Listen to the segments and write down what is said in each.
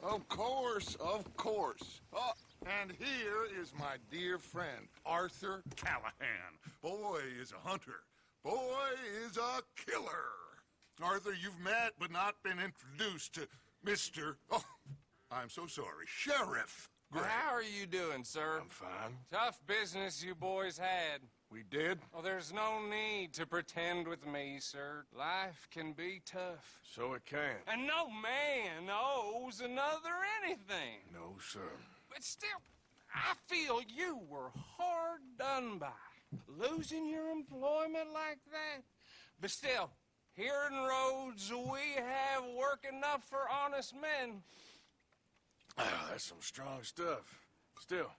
Of course, of course. Oh, and here is my dear friend, Arthur Callahan. Boy is a hunter. Boy is a killer. Arthur, you've met but not been introduced to Mr. Oh, I'm so sorry, Sheriff Gray. How are you doing, sir? I'm fine. Tough business you boys had. We did? Well, there's no need to pretend with me, sir. Life can be tough. So it can. And no man owes another anything. No, sir. But still, I feel you were hard done by. Losing your employment like that. But still, here in Rhodes, we have work enough for honest men. Ah, that's some strong stuff. Still,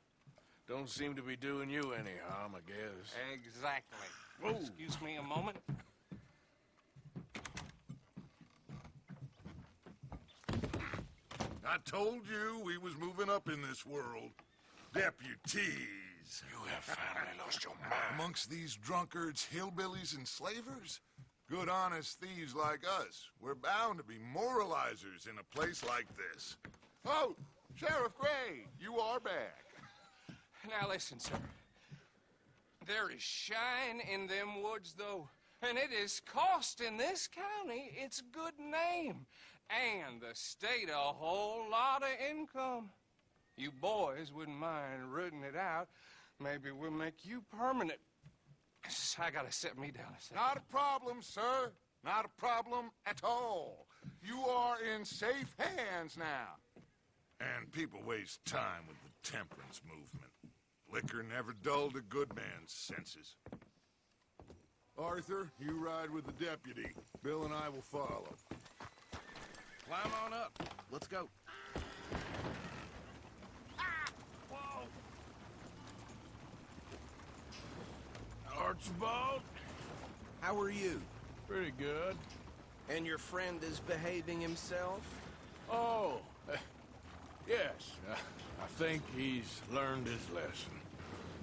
don't seem to be doing you any harm, I guess. Exactly. Whoa. Excuse me a moment. I told you we was moving up in this world. Deputies. You have finally lost your mind. Amongst these drunkards, hillbillies, and slavers? Good, honest thieves like us. We're bound to be moralizers in a place like this. Oh, Sheriff Gray, you are back. Now listen, sir. There is shine in them woods, though. And it is costing this county its good name. And the state a whole lot of income. You boys wouldn't mind rooting it out. Maybe we'll make you permanent. I gotta sit me down a second. Not a problem, sir. Not a problem at all. You are in safe hands now. And people waste time with the temperance movement. Liquor never dulled a good man's senses. Arthur, you ride with the deputy. Bill and I will follow. Climb on up. Let's go. Whoa! Archibald, How are you? pretty good. And your friend is behaving himself? Oh, yes. I think he's learned his lesson.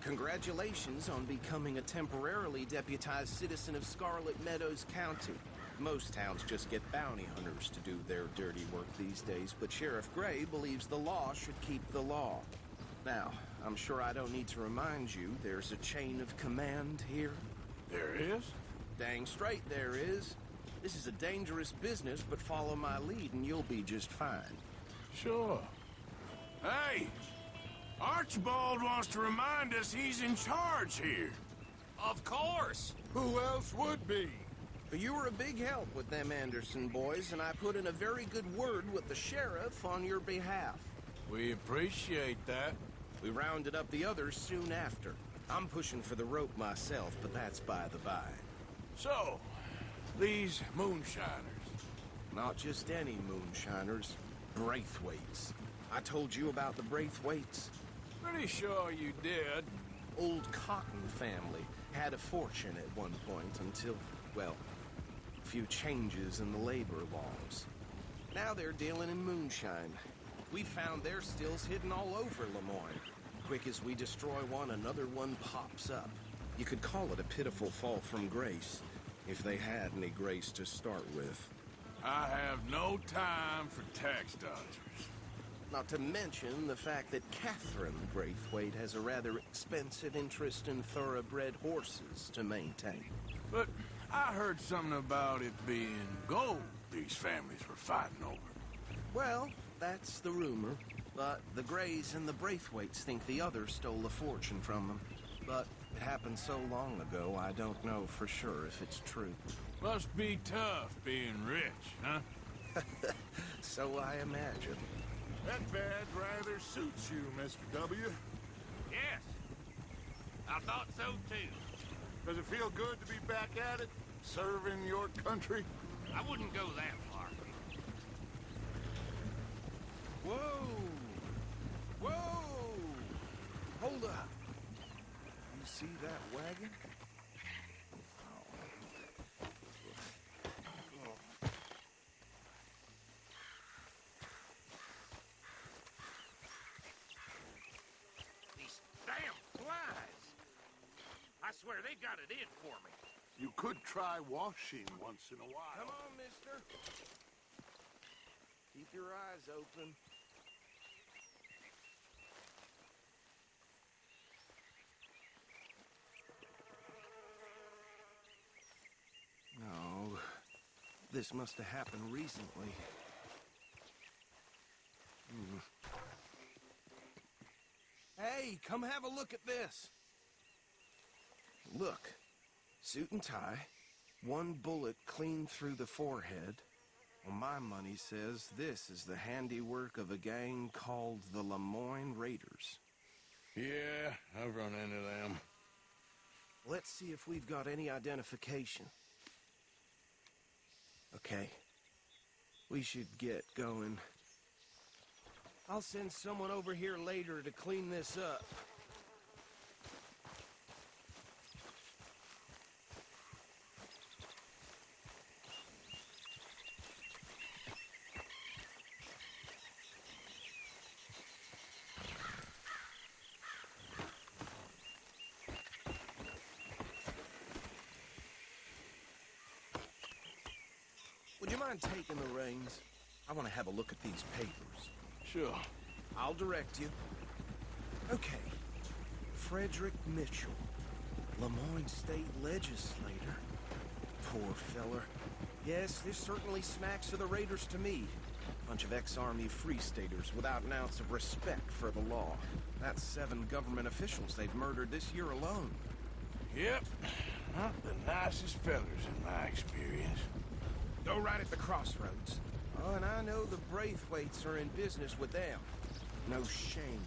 Congratulations on becoming a temporarily deputized citizen of Scarlet Meadows County. Most towns just get bounty hunters to do their dirty work these days, but Sheriff Gray believes the law should keep the law. Now, I'm sure I don't need to remind you, there's a chain of command here. There is? Dang straight there is. This is a dangerous business, but follow my lead and you'll be just fine. Sure. Hey! Archibald wants to remind us he's in charge here. Of course! Who else would be? But you were a big help with them Anderson boys, and I put in a very good word with the sheriff on your behalf. We appreciate that. We rounded up the others soon after. I'm pushing for the rope myself, but that's by the by. So, these moonshiners. Not just any moonshiners, Braithwaites. I told you about the Braithwaites. Pretty sure you did. Old Cotton family had a fortune at one point until, well, a few changes in the labor laws. Now they're dealing in moonshine. We found their stills hidden all over Lemoyne. Quick as we destroy one, another one pops up. You could call it a pitiful fall from grace, if they had any grace to start with. I have no time for tax dodgers. Not to mention the fact that Catherine Braithwaite has a rather expensive interest in thoroughbred horses to maintain. But I heard something about it being gold these families were fighting over. Well, that's the rumor. But the Grays and the Braithwaites think the others stole a fortune from them. But it happened so long ago, I don't know for sure if it's true. Must be tough being rich, huh? So I imagine. That badge rather suits you, Mr. W. Yes. I thought so, too. Does it feel good to be back at it, serving your country? I wouldn't go that far. Whoa! Whoa! Hold up. You see that wagon? These damn flies. I swear they got it in for me. You could try washing once in a while. Come on, mister. Keep your eyes open. this must have happened recently. Hey, come have a look at this. Look, suit and tie, one bullet clean through the forehead. Well, my money says this is the handiwork of a gang called the Lemoyne Raiders. Yeah, I've run into them. Let's see if we've got any identification. Okay. We should get going. I'll send someone over here later to clean this up. Would you mind taking the reins? I want to have a look at these papers. Sure. I'll direct you. Okay. Frederick Mitchell, Lemoyne State Legislator. Poor feller. Yes, this certainly smacks of the Raiders to me. Bunch of ex-Army Free Staters without an ounce of respect for the law. That's 7 government officials they've murdered this year alone. Yep. Not the nicest fellers in my experience. Go right at the crossroads. Oh, and I know the Braithwaites are in business with them. No shame.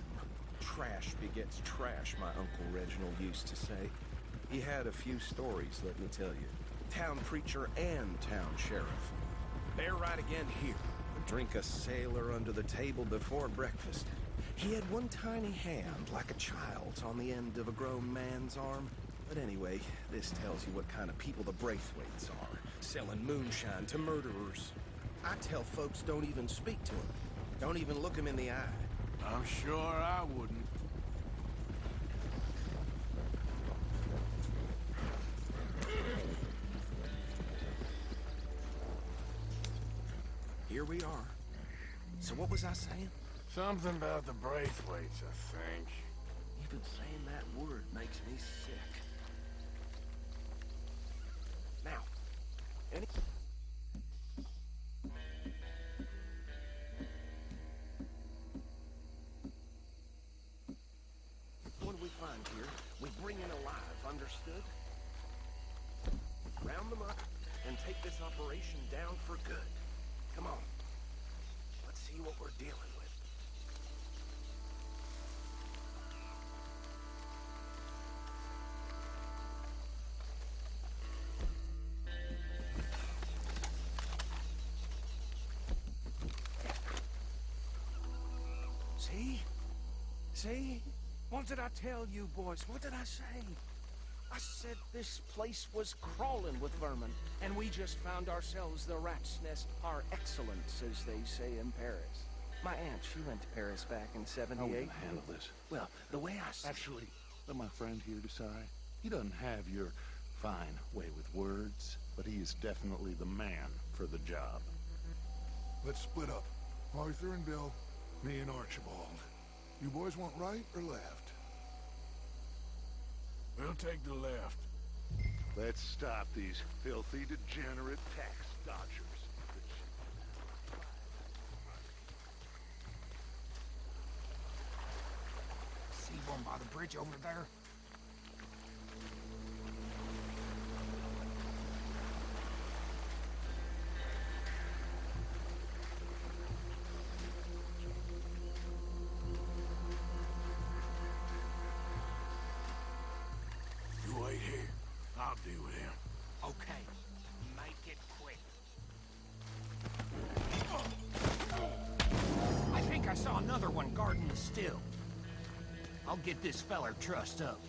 Trash begets trash, my Uncle Reginald used to say. He had a few stories, let me tell you. Town preacher and town sheriff. They're right again here. Drink a sailor under the table before breakfast. He had one tiny hand, like a child's, on the end of a grown man's arm. But anyway, this tells you what kind of people the Braithwaites are. Selling moonshine to murderers. I tell folks don't even speak to them. Don't even look them in the eye. I'm sure I wouldn't. Here we are. So what was I saying? Something about the Braithwaites, I think. Even saying that word makes me sick. Now, any... What do we find here? We bring in alive, understood? Round them up and take this operation down for good. Come on. Let's see what we're dealing with. See? See? What did I tell you, boys? What did I say? I said this place was crawling with vermin, and we just found ourselves the rat's nest par excellence, as they say in Paris. My aunt, she went to Paris back in '78. How are we gonna handle this? Well, the way I see... Actually, let my friend here decide. He doesn't have your fine way with words, but he is definitely the man for the job. Let's split up. Arthur and Bill, me and Archibald. You boys want right or left? We'll take the left. Let's stop these filthy, degenerate tax dodgers. See one by the bridge over there? You wait here. I'll deal with him. Okay. Make it quick. I think I saw another one guarding the still. I'll get this feller trussed up.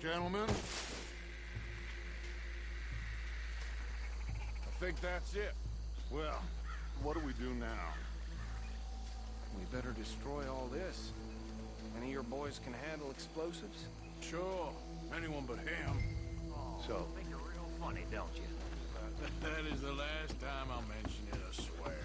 Gentlemen? I think that's it. Well, what do we do now? We better destroy all this. Any of your boys can handle explosives? Sure. Anyone but him. So, Think you're real funny, don't you? That is the last time I'll mention it, I swear.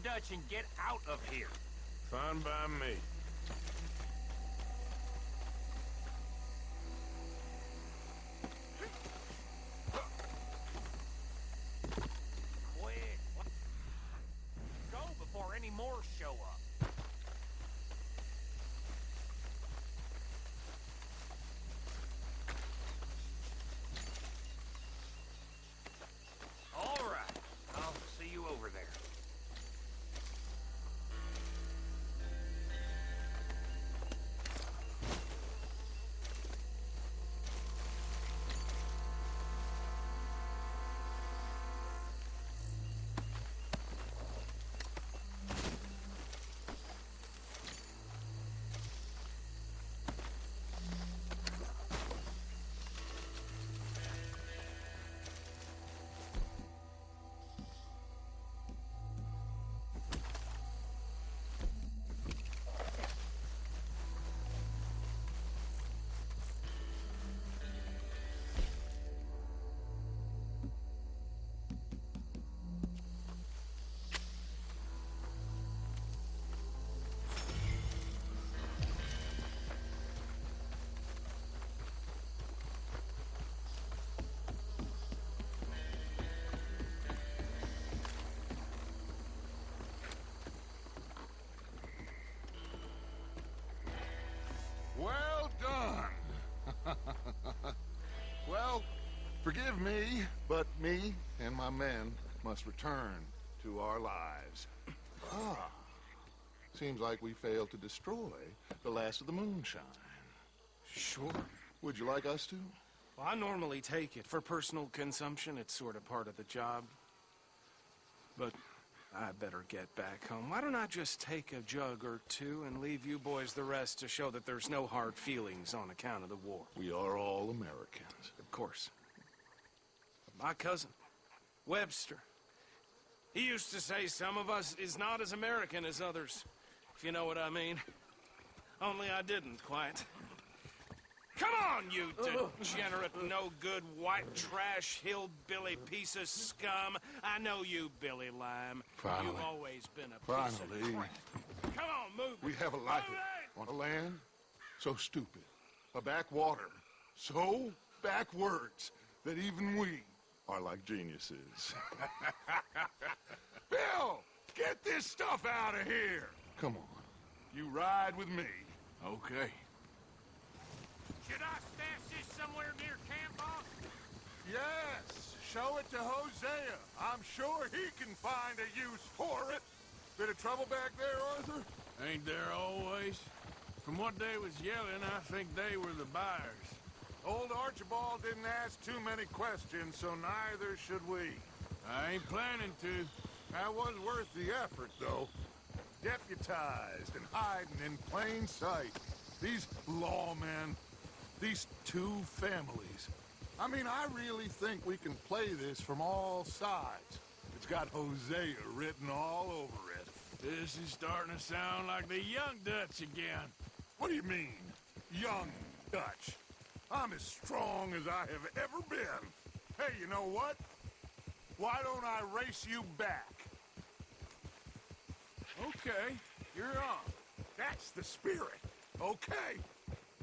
Dutch and get out of here. Fine by me. Quick. Go before any more show up. All right. I'll see you over there. Well done. Well, forgive me, but me and my men must return to our lives. Seems like we failed to destroy the last of the moonshine. Sure. Would you like us to? Well, I normally take it. For personal consumption, it's sort of part of the job. But I better get back home. Why don't I just take a jug or two and leave you boys the rest to show that there's no hard feelings on account of the war? We are all Americans. Of course. My cousin, Webster, he used to say some of us is not as American as others, if you know what I mean. Only I didn't quite. Come on, you degenerate, no-good, white trash, hillbilly piece of scum. I know you, Billy Lime. Finally. You've always been a piece of crap. Come on, move. We have a life on a land so stupid, a backwater so backwards that even we are like geniuses. Bill, get this stuff out of here. Come on, you ride with me. Okay. Should I stash this somewhere near camp, boss? Yes, show it to Hosea. I'm sure he can find a use for it. Bit of trouble back there, Arthur? Ain't there always? From what they was yelling, I think they were the buyers. Old Archibald didn't ask too many questions, so neither should we. I ain't planning to. That was worth the effort, though. Deputized and hiding in plain sight. These lawmen, these two families. I mean, I really think we can play this from all sides. It's got Hosea written all over it. This is starting to sound like the Young Dutch again. What do you mean, young Dutch? I'm as strong as I have ever been. Hey, you know what? Why don't I race you back? Okay, you're on. That's the spirit. Okay,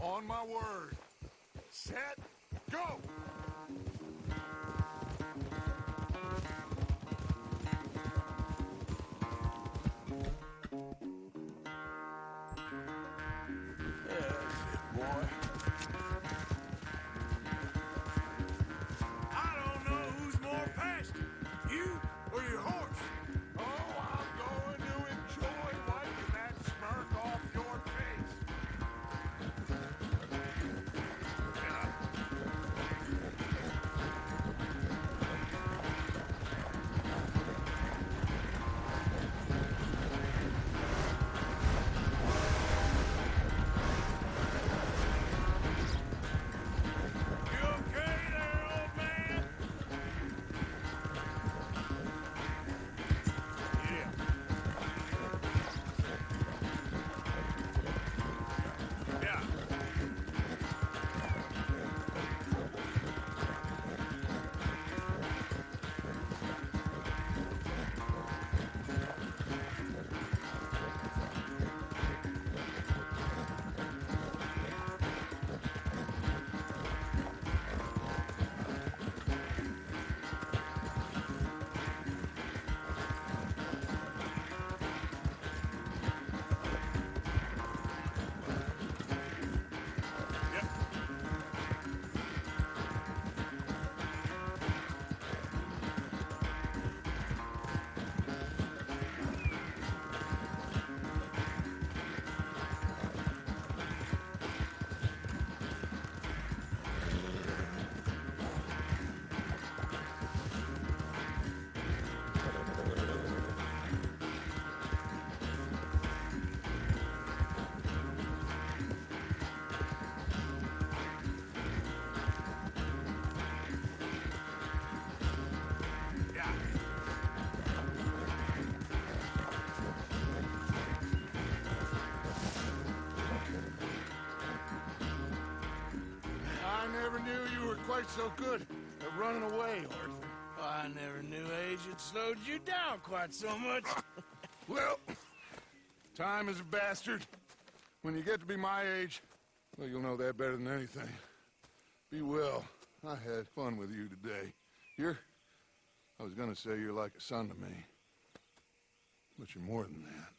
on my word. Set, go! I don't know who's more pasty, you or your horse. Oh, I'm going to enjoy wiping that smirk off your face. You okay there, old man? Yeah. Yeah. Yep. Yeah. I never knew you were quite so good at running away, Arthur. I never knew age had slowed you down quite so much. Well, time is a bastard. When you get to be my age, well, you'll know that better than anything. Be well. I had fun with you today. I was gonna say you're like a son to me. But you're more than that.